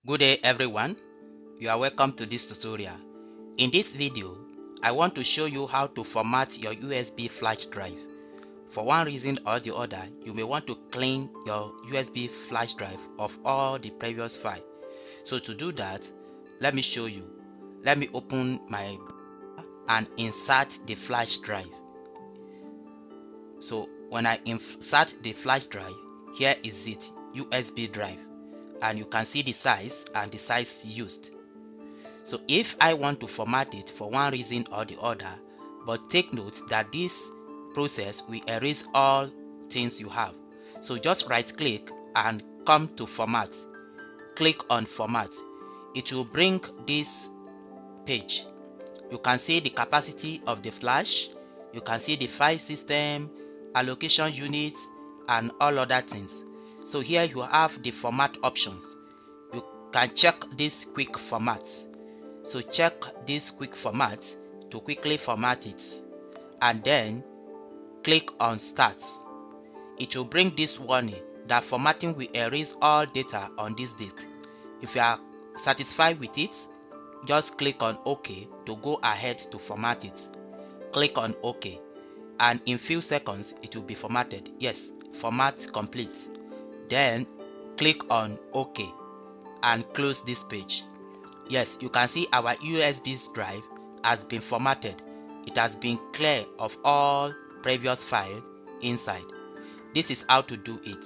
Good day everyone, you are welcome to this tutorial. In this video, I want to show you how to format your USB flash drive. For one reason or the other, you may want to clean your USB flash drive of all the previous files. So to do that, let me show you. Let me open my and insert the flash drive. So when I insert the flash drive, here is it, USB drive, and you can see the size and the size used. So if I want to format it for one reason or the other, but take note that this process will erase all things you have. So just right click and come to format. Click on format. It will bring this page. You can see the capacity of the flash, you can see the file system, allocation unit, and all other things. So here you have the format options. You can check this quick format. So check this quick format to quickly format it, and then click on start. It will bring this warning that formatting will erase all data on this disk. If you are satisfied with it, just click on OK to go ahead to format it. Click on OK, and in few seconds it will be formatted. Yes, format complete. Then click on OK and close this page. Yes, you can see our USB drive has been formatted. It has been cleared of all previous files inside. This is how to do it.